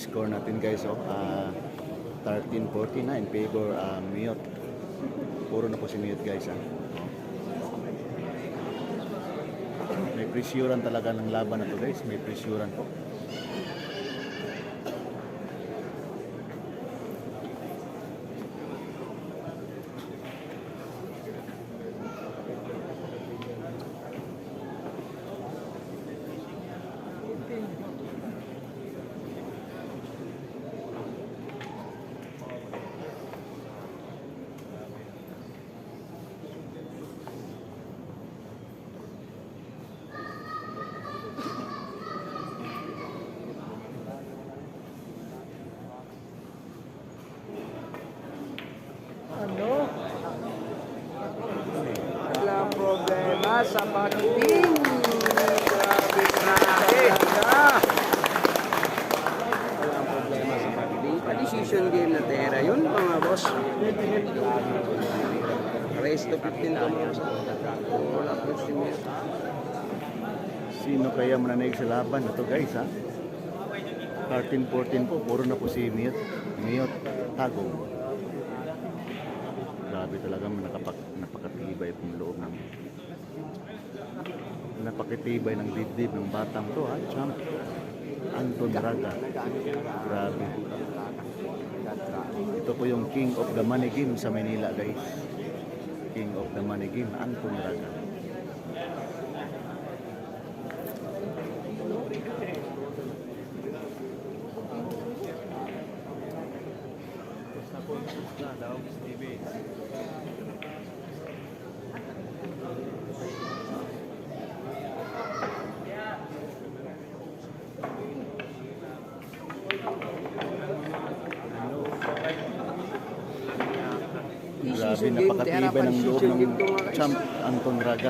score natin guys. 13-14 na in favor Miyot. Puro na po si Miyot guys. May presyuran talaga ng laban na to guys. May presyuran po. Walang problema sa pagdating. Grabe, grabe. Walang problema sa pagdating. Pa-decision game na tera yun, mga boss. Race to 15 to mga boss. Wala 15 minutes. Sino kaya mananaig sa laban na to guys 13-14 po. Puro na po si Miyot. Miyot Tagong. Grabe talaga, napakatibay pong loob ng napakatibay ng dibdib ng batang to champ Anton Raga. Grabe. Ito po yung King of the Money Game sa Manila guys. King of the Money Game, Anton Raga. Grabe, napakatibay ng loob ng champ Anton Raga.